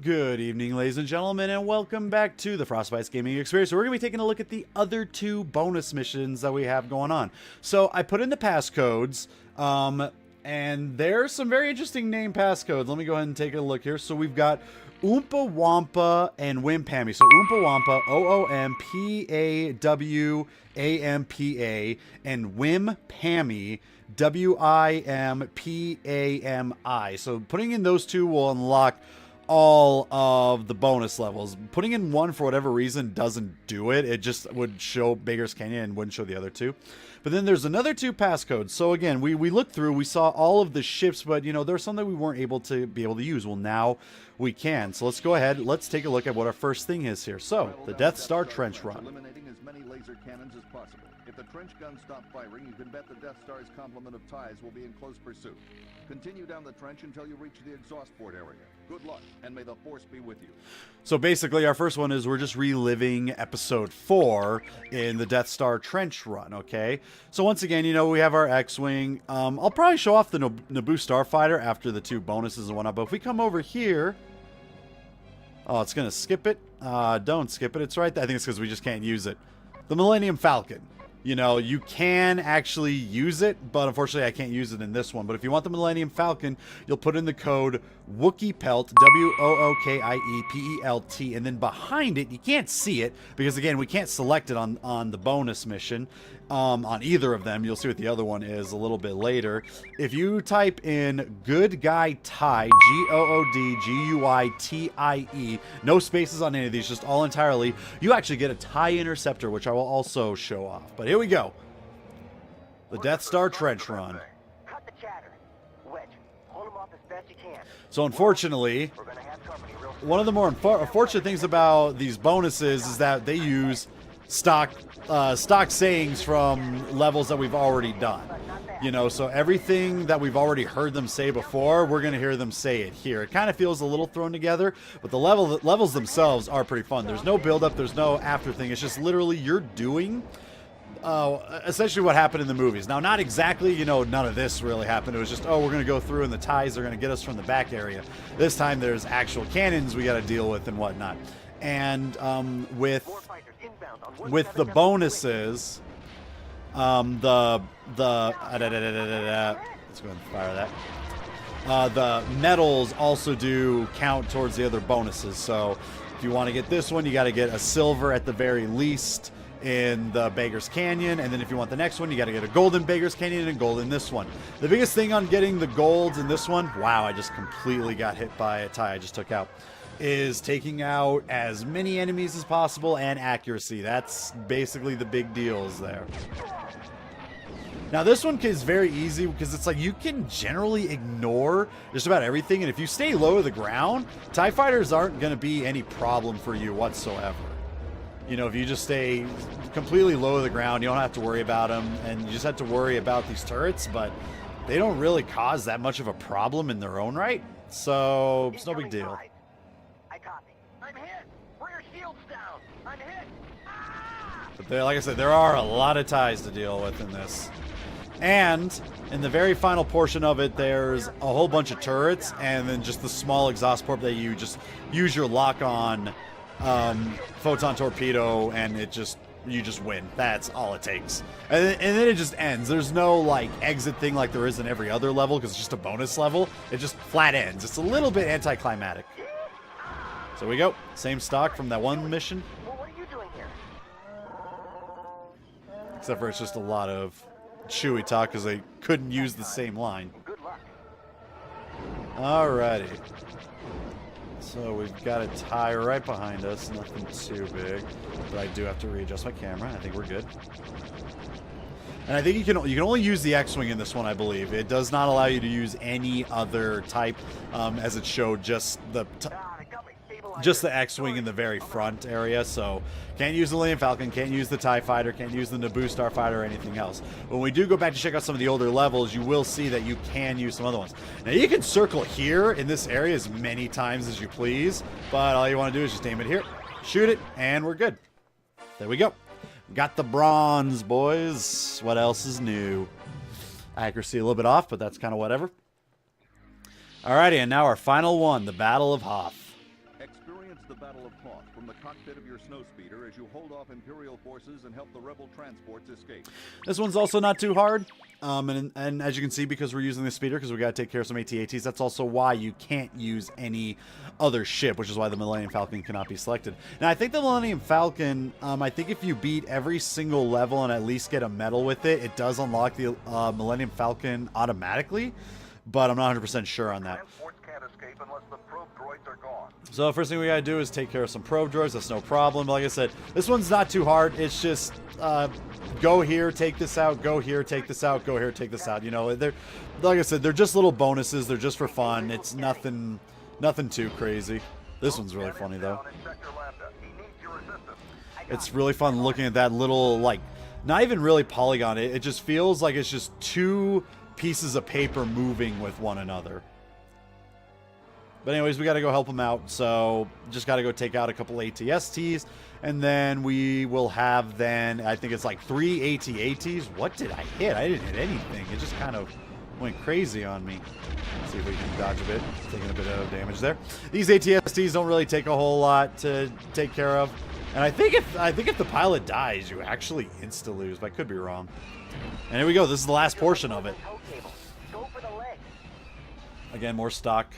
Good evening, ladies and gentlemen, and welcome back to the FrostBytez Gaming Experience. So we're going to be taking a look at the other two bonus missions that we have going on. So I put in the passcodes, and there's some very interesting name passcodes. Let me go ahead and take a look here. So we've got Oompa Wampa and Wimpammy. So Oompa Wampa, O-O-M-P-A-W-A-M-P-A, and Wimpammy, W-I-M-P-A-M-I. So putting in those two will unlock all of the bonus levels. Putting in one for whatever reason doesn't do it. It just would show Baker's Canyon and wouldn't show the other two. But then there's another two passcodes. So again, we looked through, we saw all of the ships, but you know, there's some that we weren't able to use. Well, now we can. So let's go ahead. Let's take a look at what our first thing is here. So the Death Star Trench Run. Eliminating as many laser cannons as possible. If the trench guns stop firing, you can bet the Death Star's complement of ties will be in close pursuit. Continue down the trench until you reach the exhaust port area. Good luck, and may the Force be with you. So basically, our first one is we're just reliving Episode 4 in the Death Star Trench Run, okay? So once again, you know, we have our X-Wing. I'll probably show off the Naboo Starfighter after the two bonuses and whatnot, but if we come over here... Oh, it's going to skip it? Don't skip it. It's right there. I think it's because we just can't use it. The Millennium Falcon. You know, you can actually use it, but unfortunately I can't use it in this one. But if you want the Millennium Falcon, you'll put in the code WookiePelt, W-O-O-K-I-E-P-E-L-T, and then behind it, you can't see it, because again, we can't select it on the bonus mission, on either of them. You'll see what the other one is a little bit later. If you type in Good Guy Tie, G-O-O-D-G-U-I-T-I-E, no spaces on any of these, just all entirely, you actually get a TIE Interceptor, which I will also show off. But here we go. The Death Star Trench Run. Cut the chatter. Wedge, hold them off as best you can. So unfortunately, one of the more unfortunate things about these bonuses is that they use stock sayings from levels that we've already done. You know, so everything that we've already heard them say before, we're going to hear them say it here. It kind of feels a little thrown together, but the levels themselves are pretty fun. There's no build-up, there's no after thing. It's just literally you're doing essentially what happened in the movies. Now, not exactly, you know, none of this really happened. It was just, oh, we're going to go through and the ties are going to get us from the back area. This time there's actual cannons we got to deal with and whatnot. And with the bonuses, let's go ahead and fire that. The medals also do count towards the other bonuses. So if you want to get this one, you got to get a silver at the very least in the Baker's Canyon, and then if you want the next one, you got to get a gold in Baker's Canyon and gold in this one. The biggest thing on getting the golds in this one, wow, I just completely got hit by a tie I just took out, is taking out as many enemies as possible and accuracy. That's basically the big deals there. Now this one is very easy because it's like you can generally ignore just about everything, and if you stay low to the ground, TIE fighters aren't going to be any problem for you whatsoever. You know, if you just stay completely low to the ground, you don't have to worry about them, and you just have to worry about these turrets, but they don't really cause that much of a problem in their own right, so it's no big deal. I copy. I'm hit. Rear shield's down. I'm hit. But there, like I said, there are a lot of ties to deal with in this. And in the very final portion of it, there's a whole bunch of turrets, and then just the small exhaust port that you just use your lock on photon torpedo, and you just win. That's all it takes, and then it just ends. There's no like exit thing like there is in every other level, because it's just a bonus level. It just flat ends. It's a little bit anticlimactic. So we go, same stock from that one mission, Well, what are you doing here? except for it's just a lot of Chewie talk because they couldn't use the same line. Good luck. Alrighty. So we've got a tie right behind us, nothing too big, but I do have to readjust my camera. I think we're good. And I think you can only use the X-Wing in this one, I believe. It does not allow you to use any other type, as it showed just the X-Wing in the very front area. So can't use the Millennium Falcon, can't use the TIE Fighter, can't use the Naboo Starfighter or anything else. When we do go back to check out some of the older levels, you will see that you can use some other ones. Now you can circle here in this area as many times as you please, but all you want to do is just aim it here, shoot it, and we're good. There we go. Got the bronze, boys. What else is new? Accuracy a little bit off, but that's kind of whatever. Alrighty, and now our final one, the Battle of Hoth. Experience the Battle of Hoth from the cockpit of your snowspeeder as you hold off Imperial forces and help the rebel transports escape. This one's also not too hard. And as you can see, because we're using the speeder, because we got to take care of some AT-ATs, that's also why you can't use any other ship, which is why the Millennium Falcon cannot be selected. Now, I think the Millennium Falcon, I think if you beat every single level and at least get a medal with it, it does unlock the Millennium Falcon automatically, but I'm not 100% sure on that. Transports can't escape unless the probe droids are gone. So first thing we gotta do is take care of some probe droids. That's no problem. Like I said, this one's not too hard. It's just go here, take this out, go here, take this out, go here, take this out. You know, they're, like I said, they're just little bonuses. They're just for fun. It's nothing too crazy. This one's really funny though. It's really fun looking at that little, like, not even really polygon. It just feels like it's just two pieces of paper moving with one another. But anyways, we got to go help them out. So just got to go take out a couple AT-STs. And then we will have then, I think it's like 3 AT-ATs. What did I hit? I didn't hit anything. It just kind of went crazy on me. Let's see if we can dodge a bit. Taking a bit of damage there. These AT-STs don't really take a whole lot to take care of. And I think if the pilot dies, you actually insta-lose. But I could be wrong. And here we go. This is the last portion of it. Again, more stock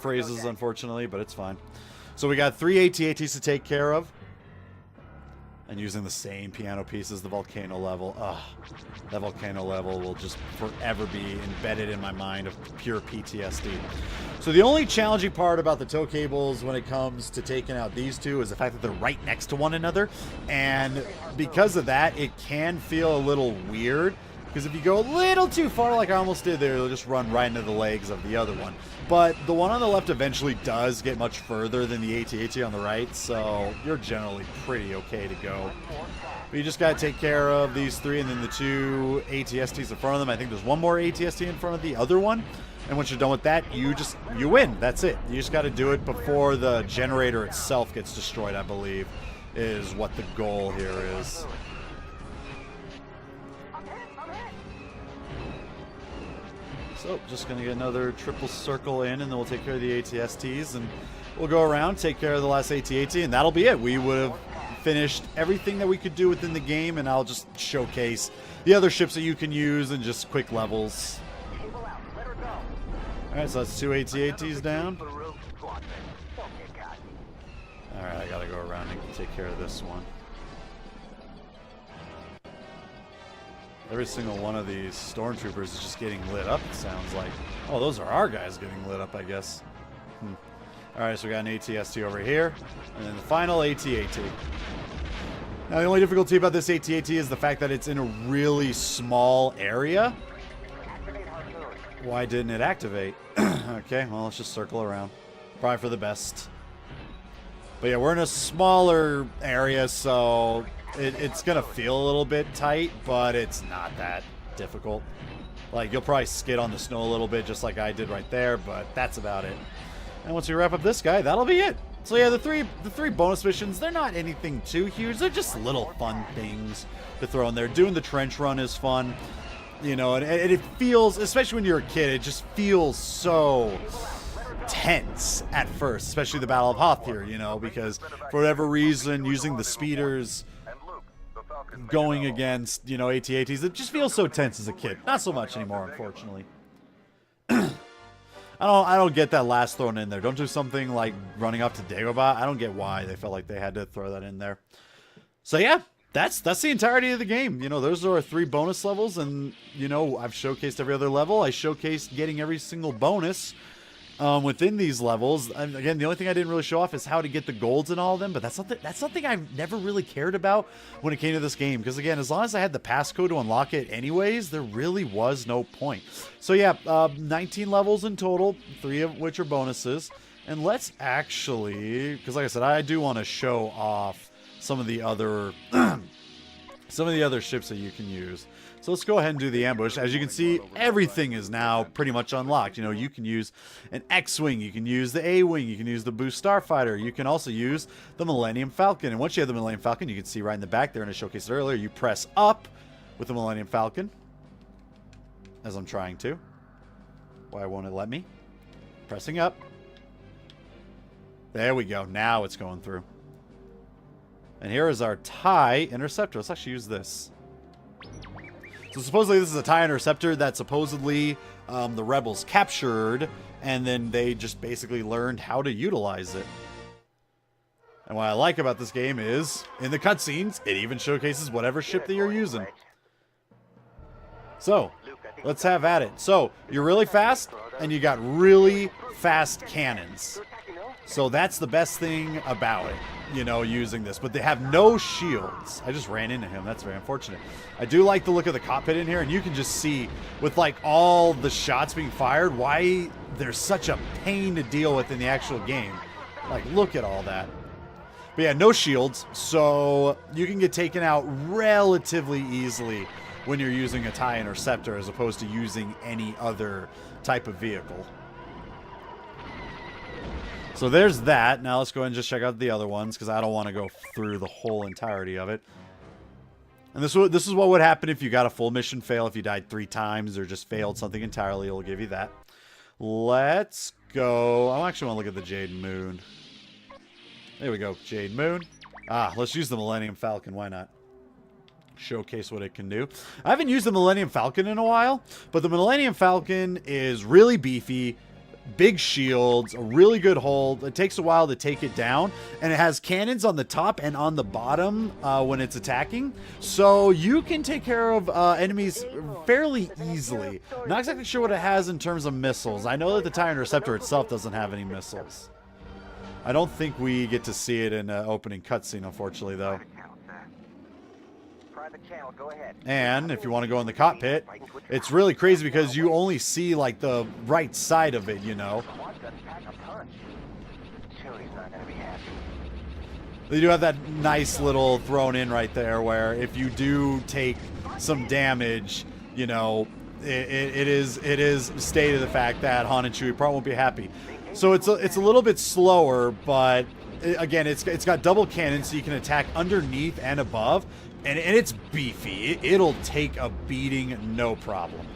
phrases, unfortunately, but it's fine. So we got 3 AT-ATs to take care of. And using the same piano piece as the volcano level. Ugh, that volcano level will just forever be embedded in my mind of pure PTSD. So the only challenging part about the tow cables when it comes to taking out these two is the fact that they're right next to one another. And because of that, it can feel a little weird. Because if you go a little too far, like I almost did there, it'll just run right into the legs of the other one. But the one on the left eventually does get much further than the AT-AT on the right, so you're generally pretty okay to go. But you just got to take care of these 3 and then the 2 AT-STs in front of them. I think there's one more AT-ST in front of the other one. And once you're done with that, you win. That's it. You just got to do it before the generator itself gets destroyed, I believe, is what the goal here is. So, just going to get another triple circle in, and then we'll take care of the AT-STs, and we'll go around, take care of the last AT-AT, and that'll be it. We would have finished everything that we could do within the game, and I'll just showcase the other ships that you can use and just quick levels. Alright, so that's 2 AT-ATs down. Alright, I got to go around and take care of this one. Every single one of these stormtroopers is just getting lit up, it sounds like. Oh, those are our guys getting lit up, I guess. Alright, so we got an AT-ST over here. And then the final AT-AT. Now, the only difficulty about this AT-AT is the fact that it's in a really small area. Why didn't it activate? Okay, well, let's just circle around. Probably for the best. But yeah, we're in a smaller area, so it's going to feel a little bit tight, but it's not that difficult. Like, you'll probably skid on the snow a little bit, just like I did right there, but that's about it. And once we wrap up this guy, that'll be it. So yeah, the three bonus missions, they're not anything too huge. They're just little fun things to throw in there. Doing the trench run is fun. You know, and it feels, especially when you're a kid, it just feels so tense at first, especially the Battle of Hoth here, you know, because for whatever reason, using the speeders, going against, you know, AT-ATs, it just feels so tense as a kid. Not so much anymore, unfortunately. I don't get that last thrown in there. Don't do something like running off to Dagobah. I don't get why they felt like they had to throw that in there. So yeah, that's the entirety of the game. You know, those are our 3 bonus levels, and you know, I've showcased every other level. I showcased getting every single bonus within these levels. And again, the only thing I didn't really show off is how to get the golds in all of them, but that's something I've never really cared about when it came to this game, because again, as long as I had the passcode to unlock it anyways, there really was no point. So yeah, 19 levels in total, 3 of which are bonuses. And let's actually, because like I said, I do want to show off some of the other ships that you can use. So let's go ahead and do the ambush. As you can see, everything is now pretty much unlocked. You know, you can use an X-Wing, you can use the A-Wing, you can use the Boost Starfighter, you can also use the Millennium Falcon. And once you have the Millennium Falcon, you can see right in the back there, and I showcased it earlier, you press up with the Millennium Falcon, as I'm trying to. Why won't it let me? Pressing up. There we go. Now it's going through. And here is our TIE interceptor. Let's actually use this. So supposedly this is a TIE interceptor that supposedly the rebels captured, and then they just basically learned how to utilize it. And what I like about this game is, in the cutscenes, it even showcases whatever ship that you're using. So, let's have at it. So, you're really fast, and you got really fast cannons. So that's the best thing about it, you know, using this. But they have no shields. I just ran into him. That's very unfortunate. I do like the look of the cockpit in here, and you can just see, with like all the shots being fired, why there's such a pain to deal with in the actual game. Like, look at all that. But yeah, no shields, so you can get taken out relatively easily when you're using a TIE interceptor as opposed to using any other type of vehicle. So there's that. Now let's go ahead and just check out the other ones, because I don't want to go through the whole entirety of it. And this is what would happen if you got a full mission fail. If you died 3 times or just failed something entirely, it'll give you that. Let's go. I actually want to look at the Jade Moon. There we go, Jade Moon. Let's use the Millennium Falcon. Why not? Showcase what it can do. I haven't used the Millennium Falcon in a while, but the Millennium Falcon is really beefy. Big shields, a really good hold. It takes a while to take it down, and it has cannons on the top and on the bottom when it's attacking, so you can take care of enemies fairly easily. Not exactly sure what it has in terms of missiles. I know that the TIE Interceptor itself doesn't have any missiles. I don't think we get to see it in an opening cutscene, unfortunately, though. And if you want to go in the cockpit, it's really crazy because you only see like the right side of it, you know. They do have that nice little thrown in right there where if you do take some damage, you know, it is stated the fact that Han and Chewie probably won't be happy. So it's a little bit slower, but again, it's got double cannons, so you can attack underneath and above. And it's beefy. It'll take a beating, no problem.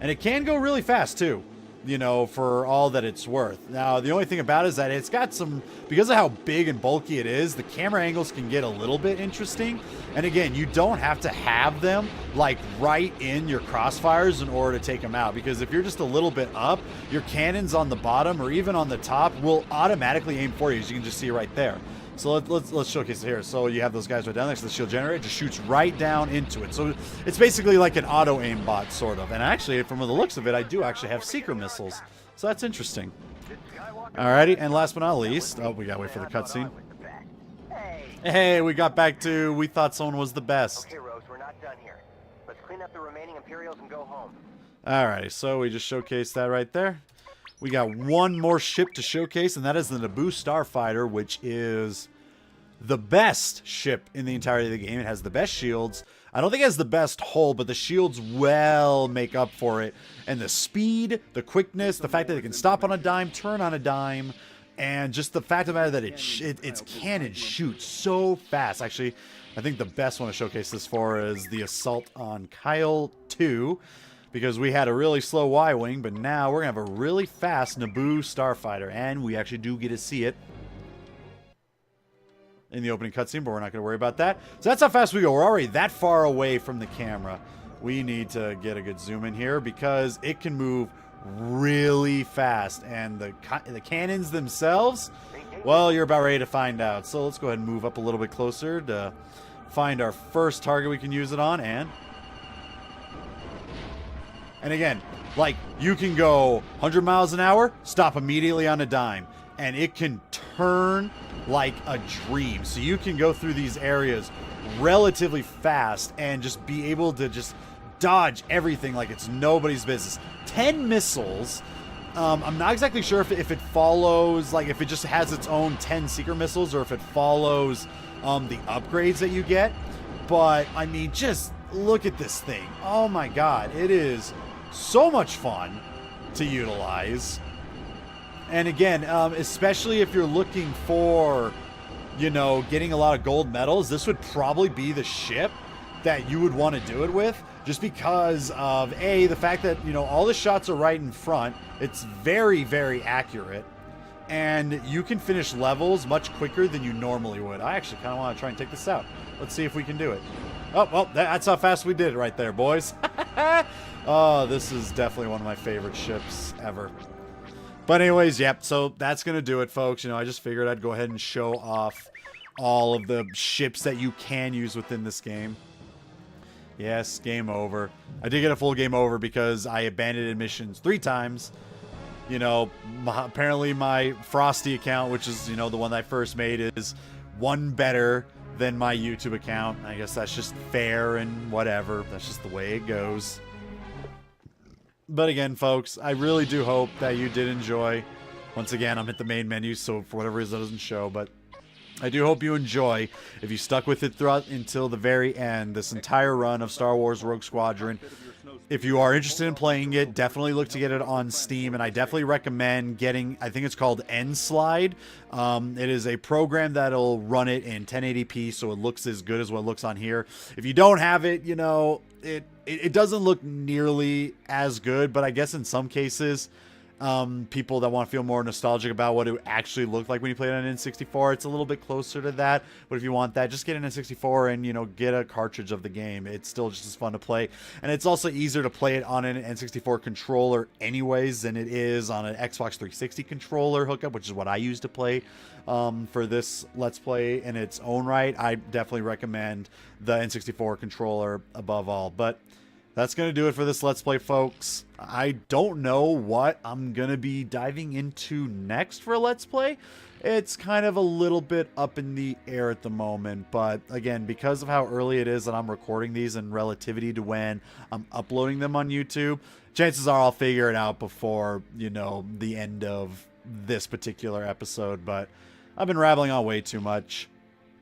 And it can go really fast, too. You know, for all that it's worth. Now, the only thing about it is that it's got some... Because of how big and bulky it is, the camera angles can get a little bit interesting. And again, you don't have to have them, like, right in your crossfires in order to take them out. Because if you're just a little bit up, your cannons on the bottom or even on the top will automatically aim for you, as you can just see right there. So let's showcase it here. So you have those guys right down next to the shield generator. It just shoots right down into it. So it's basically like an auto aim bot, sort of. And actually, from the looks of it, I do actually have seeker missiles. So that's interesting. Alrighty, and last but not least, oh, we gotta wait for the cutscene. Hey, we got back to we thought someone was the best. Okay, Rose, we're not done here. Let's clean up the remaining Imperials and go home. Alrighty, so we just showcased that right there. We got one more ship to showcase, and that is the Naboo Starfighter, which is the best ship in the entirety of the game. It has the best shields. I don't think it has the best hull, but the shields well make up for it. And the speed, the quickness, the fact that it can stop on a dime, turn on a dime, and just the fact of the matter that its cannon shoots so fast. Actually, I think the best one to showcase this for is the Assault on Kyle 2. Because we had a really slow Y-Wing, but now we're going to have a really fast Naboo Starfighter. And we actually do get to see it in the opening cutscene, but we're not going to worry about that. So that's how fast we go. We're already that far away from the camera. We need to get a good zoom in here because it can move really fast. And the cannons themselves, well, you're about ready to find out. So let's go ahead and move up a little bit closer to find our first target we can use it on. And again, like, you can go 100 miles an hour, stop immediately on a dime. And it can turn like a dream. So you can go through these areas relatively fast and just be able to just dodge everything like it's nobody's business. 10 missiles. I'm not exactly sure if it follows, like, if it just has its own 10 seeker missiles or if it follows the upgrades that you get. But, I mean, just look at this thing. Oh my god. It is so much fun to utilize. And again, especially if you're looking for, you know, getting a lot of gold medals, this would probably be the ship that you would want to do it with. Just because of, A, the fact that, you know, all the shots are right in front. It's very, very accurate. and you can finish levels much quicker than you normally would. I actually kind of want to try and take this out. Let's see if we can do it. Oh, well, that's how fast we did it right there, boys. Oh, this is definitely one of my favorite ships ever. But anyways, yep, so that's going to do it, folks. You know, I just figured I'd go ahead and show off all of the ships that you can use within this game. Yes, game over. I did get a full game over because I abandoned missions 3 times. You know, apparently my Frosty account, which is, you know, the one that I first made, is one better than my YouTube account. I guess that's just fair and whatever. That's just the way it goes. But again, folks, I really do hope that you did enjoy. Once again, I'm at the main menu, so for whatever reason it doesn't show, but I do hope you enjoy. If you stuck with it throughout until the very end, this entire run of Star Wars Rogue Squadron. If you are interested in playing it, definitely look to get it on Steam, and I definitely recommend getting, I think it's called N-Slide. It is a program that'll run it in 1080p, so it looks as good as what looks on here. If you don't have it, you know, it doesn't look nearly as good, but I guess in some cases, people that want to feel more nostalgic about what it actually looked like when you played on an N64, it's a little bit closer to that. But if you want that, just get an N64 and, you know, get a cartridge of the game. It's still just as fun to play, and it's also easier to play it on an N64 controller anyways than it is on an Xbox 360 controller hookup, which is what I use to play for this Let's Play in its own right. I definitely recommend the N64 controller above all. But that's going to do it for this Let's Play, folks. I don't know what I'm going to be diving into next for a Let's Play. It's kind of a little bit up in the air at the moment, but again, because of how early it is that I'm recording these in relativity to when I'm uploading them on YouTube, chances are I'll figure it out before, you know, the end of this particular episode, but I've been rambling on way too much.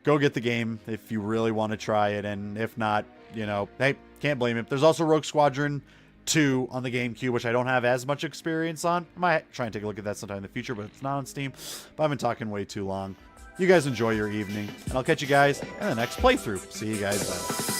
Go get the game if you really want to try it, and if not, you know, hey, can't blame it. There's also Rogue Squadron 2 on the GameCube, which I don't have as much experience on. I might try and take a look at that sometime in the future, but it's not on Steam. But I've been talking way too long. You guys enjoy your evening, and I'll catch you guys in the next playthrough. See you guys then.